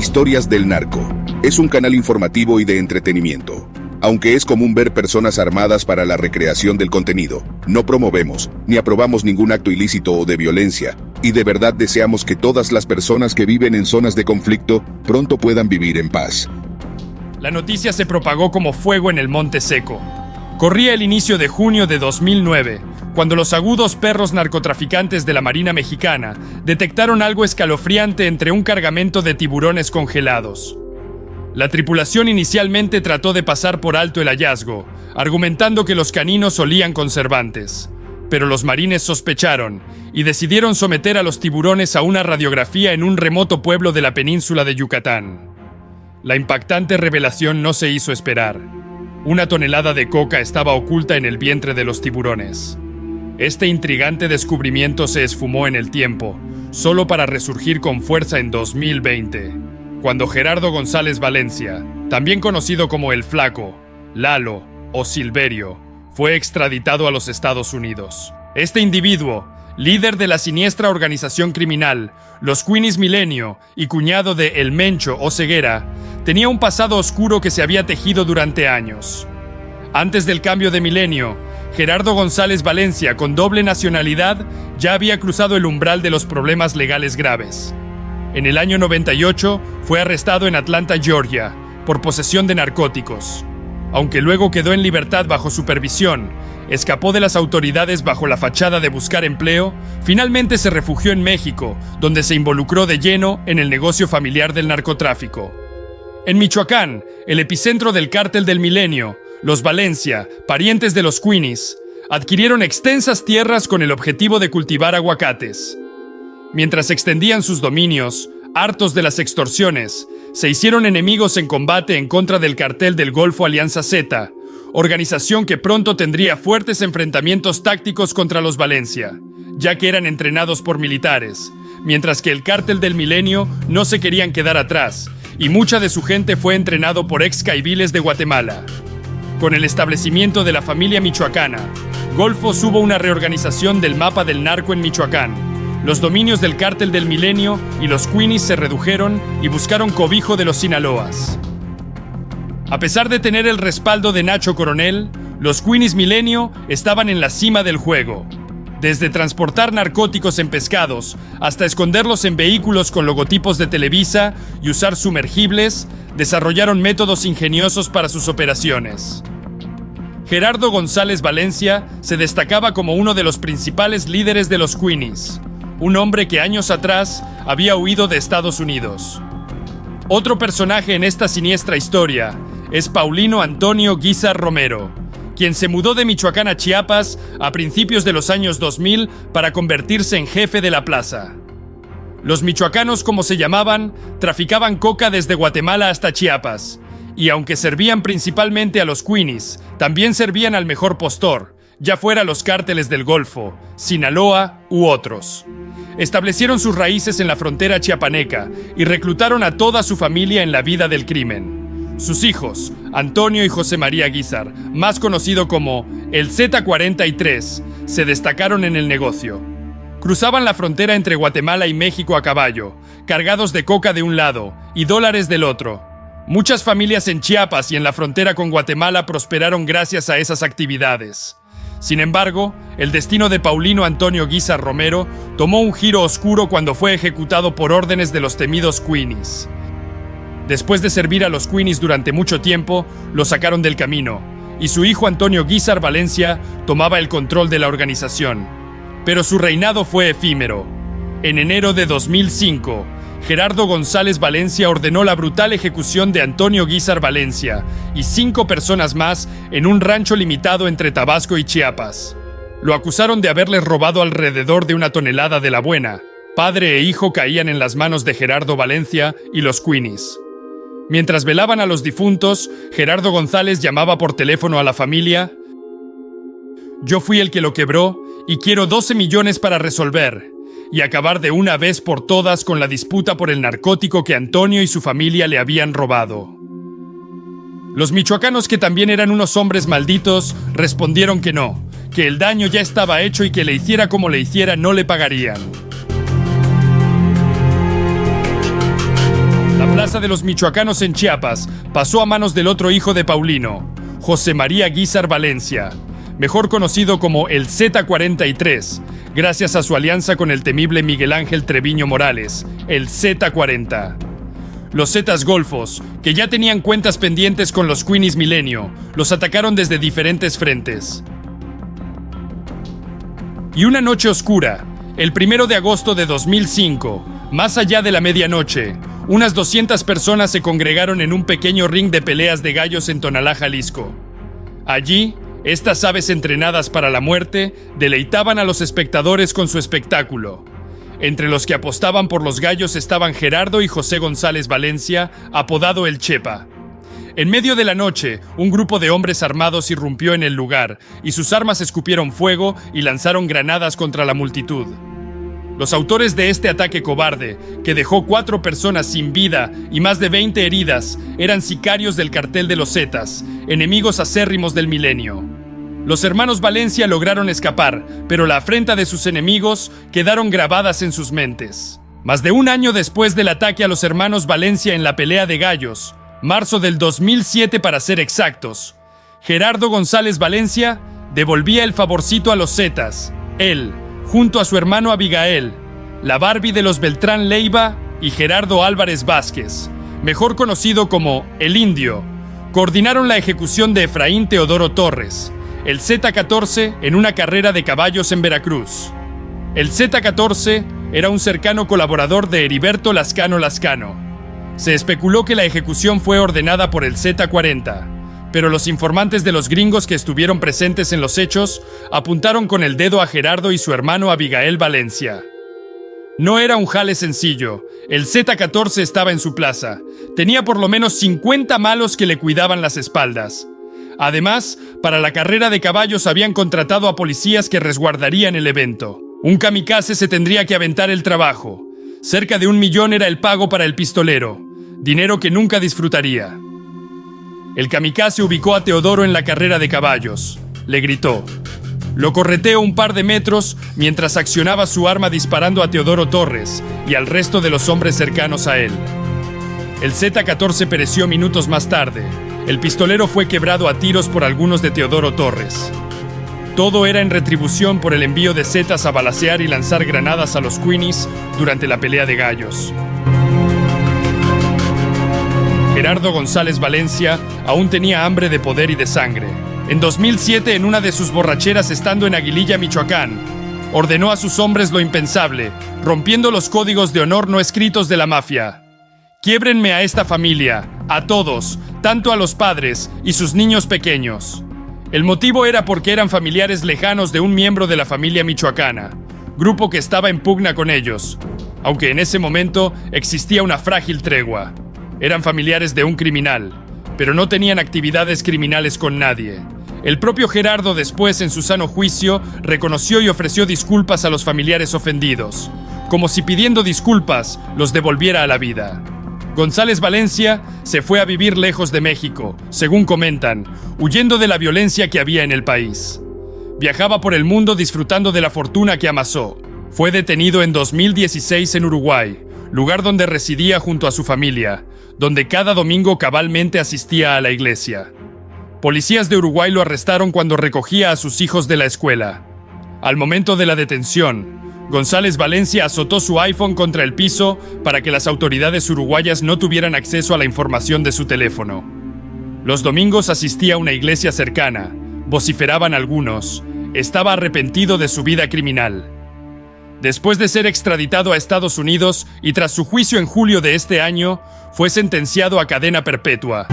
Historias del Narco. Es un canal informativo y de entretenimiento. Aunque es común ver personas armadas para la recreación del contenido, no promovemos ni aprobamos ningún acto ilícito o de violencia, y de verdad deseamos que todas las personas que viven en zonas de conflicto pronto puedan vivir en paz. La noticia se propagó como fuego en el Monte Seco. Corría el inicio de junio de 2009, cuando los agudos perros narcotraficantes de la Marina Mexicana detectaron algo escalofriante entre un cargamento de tiburones congelados. La tripulación inicialmente trató de pasar por alto el hallazgo, argumentando que los caninos olían conservantes. Pero los marines sospecharon y decidieron someter a los tiburones a una radiografía en un remoto pueblo de la península de Yucatán. La impactante revelación no se hizo esperar. 1 tonelada de coca estaba oculta en el vientre de los tiburones. Este intrigante descubrimiento se esfumó en el tiempo, solo para resurgir con fuerza en 2020. Cuando Gerardo González Valencia, también conocido como El Flaco, Lalo o Silverio, fue extraditado a los Estados Unidos. Este individuo, líder de la siniestra organización criminal, los Queenies Milenio y cuñado de El Mencho o Ceguera, tenía un pasado oscuro que se había tejido durante años. Antes del cambio de milenio, Gerardo González Valencia, con doble nacionalidad, ya había cruzado el umbral de los problemas legales graves. En el año 98 fue arrestado en Atlanta, Georgia, por posesión de narcóticos. Aunque luego quedó en libertad bajo supervisión, escapó de las autoridades bajo la fachada de buscar empleo, finalmente se refugió en México, donde se involucró de lleno en el negocio familiar del narcotráfico. En Michoacán, el epicentro del cártel del milenio, los Valencia, parientes de los Queenies, adquirieron extensas tierras con el objetivo de cultivar aguacates. Mientras extendían sus dominios, hartos de las extorsiones, se hicieron enemigos en combate en contra del cartel del Golfo Alianza Z, organización que pronto tendría fuertes enfrentamientos tácticos contra los Valencia, ya que eran entrenados por militares, mientras que el cártel del milenio no se querían quedar atrás, y mucha de su gente fue entrenado por ex caiviles de Guatemala. Con el establecimiento de la familia michoacana, Golfos hubo una reorganización del mapa del narco en Michoacán. Los dominios del cártel del milenio y los Queenies se redujeron y buscaron cobijo de los Sinaloas. A pesar de tener el respaldo de Nacho Coronel, los Queenies Milenio estaban en la cima del juego. Desde transportar narcóticos en pescados hasta esconderlos en vehículos con logotipos de Televisa y usar sumergibles, desarrollaron métodos ingeniosos para sus operaciones. Gerardo González Valencia se destacaba como uno de los principales líderes de los Queenies, un hombre que años atrás había huido de Estados Unidos. Otro personaje en esta siniestra historia es Paulino Antonio Guízar Romero, quien se mudó de Michoacán a Chiapas a principios de los años 2000 para convertirse en jefe de la plaza. Los michoacanos, como se llamaban, traficaban coca desde Guatemala hasta Chiapas, y aunque servían principalmente a los Queenies, también servían al mejor postor, ya fuera los cárteles del Golfo, Sinaloa u otros. Establecieron sus raíces en la frontera chiapaneca y reclutaron a toda su familia en la vida del crimen. Sus hijos, Antonio y José María Guízar, más conocido como el Z43, se destacaron en el negocio. Cruzaban la frontera entre Guatemala y México a caballo, cargados de coca de un lado y dólares del otro. Muchas familias en Chiapas y en la frontera con Guatemala prosperaron gracias a esas actividades. Sin embargo, el destino de Paulino Antonio Guízar Romero tomó un giro oscuro cuando fue ejecutado por órdenes de los temidos Queenies. Después de servir a los Queenies durante mucho tiempo, lo sacaron del camino, y su hijo Antonio Guízar Valencia tomaba el control de la organización. Pero su reinado fue efímero. En enero de 2005, Gerardo González Valencia ordenó la brutal ejecución de Antonio Guízar Valencia y 5 personas más en un rancho limitado entre Tabasco y Chiapas. Lo acusaron de haberles robado alrededor de 1 tonelada de la buena. Padre e hijo caían en las manos de Gerardo Valencia y los Queenies. Mientras velaban a los difuntos, Gerardo González llamaba por teléfono a la familia. Yo fui el que lo quebró y quiero 12 millones para resolver y acabar de una vez por todas con la disputa por el narcótico que Antonio y su familia le habían robado. Los michoacanos, que también eran unos hombres malditos, respondieron que no, que el daño ya estaba hecho y que le hiciera como le hiciera no le pagarían. La plaza de los michoacanos en Chiapas pasó a manos del otro hijo de Paulino, José María Guízar Valencia, mejor conocido como el Z43, gracias a su alianza con el temible Miguel Ángel Treviño Morales, el Z40. Los Zetas Golfos, que ya tenían cuentas pendientes con los Queenies Milenio, los atacaron desde diferentes frentes. Y una noche oscura, el 1 de agosto de 2005, más allá de la medianoche, unas 200 personas se congregaron en un pequeño ring de peleas de gallos en Tonalá, Jalisco. Allí, estas aves entrenadas para la muerte deleitaban a los espectadores con su espectáculo. Entre los que apostaban por los gallos estaban Gerardo y José González Valencia, apodado El Chepa. En medio de la noche, un grupo de hombres armados irrumpió en el lugar y sus armas escupieron fuego y lanzaron granadas contra la multitud. Los autores de este ataque cobarde, que dejó 4 personas sin vida y más de 20 heridas, eran sicarios del cartel de los Zetas, enemigos acérrimos del milenio. Los hermanos Valencia lograron escapar, pero la afrenta de sus enemigos quedaron grabadas en sus mentes. Más de un año después del ataque a los hermanos Valencia en la pelea de gallos, marzo del 2007 para ser exactos, Gerardo González Valencia devolvía el favorcito a los Zetas. Él, junto a su hermano Abigail, la Barbie de los Beltrán Leiva y Gerardo Álvarez Vázquez, mejor conocido como El Indio, coordinaron la ejecución de Efraín Teodoro Torres, el Z14, en una carrera de caballos en Veracruz. El Z14 era un cercano colaborador de Heriberto Lascano Lascano. Se especuló que la ejecución fue ordenada por el Z40, pero los informantes de los gringos que estuvieron presentes en los hechos apuntaron con el dedo a Gerardo y su hermano Abigail Valencia. No era un jale sencillo. El Z14 estaba en su plaza. Tenía por lo menos 50 malos que le cuidaban las espaldas. Además, para la carrera de caballos habían contratado a policías que resguardarían el evento. Un kamikaze se tendría que aventar el trabajo. Cerca de $1 millón era el pago para el pistolero, dinero que nunca disfrutaría. El kamikaze ubicó a Teodoro en la carrera de caballos. Le gritó. Lo correteó un par de metros mientras accionaba su arma disparando a Teodoro Torres y al resto de los hombres cercanos a él. El Z14 pereció minutos más tarde. El pistolero fue quebrado a tiros por algunos de Teodoro Torres. Todo era en retribución por el envío de zetas a balacear y lanzar granadas a los Queenies durante la pelea de gallos. Gerardo González Valencia aún tenía hambre de poder y de sangre. En 2007, en una de sus borracheras estando en Aguililla, Michoacán, ordenó a sus hombres lo impensable, rompiendo los códigos de honor no escritos de la mafia. Quiébrenme a esta familia, a todos, tanto a los padres y sus niños pequeños. El motivo era porque eran familiares lejanos de un miembro de la familia michoacana, grupo que estaba en pugna con ellos, aunque en ese momento existía una frágil tregua. Eran familiares de un criminal, pero no tenían actividades criminales con nadie. El propio Gerardo después, en su sano juicio, reconoció y ofreció disculpas a los familiares ofendidos, como si pidiendo disculpas los devolviera a la vida. González Valencia se fue a vivir lejos de México, según comentan, huyendo de la violencia que había en el país. Viajaba por el mundo disfrutando de la fortuna que amasó. Fue detenido en 2016 en Uruguay, lugar donde residía junto a su familia, donde cada domingo cabalmente asistía a la iglesia. Policías de Uruguay lo arrestaron cuando recogía a sus hijos de la escuela. Al momento de la detención, González Valencia azotó su iPhone contra el piso para que las autoridades uruguayas no tuvieran acceso a la información de su teléfono. Los domingos asistía a una iglesia cercana, vociferaban algunos, estaba arrepentido de su vida criminal. Después de ser extraditado a Estados Unidos y tras su juicio en julio de este año, fue sentenciado a cadena perpetua.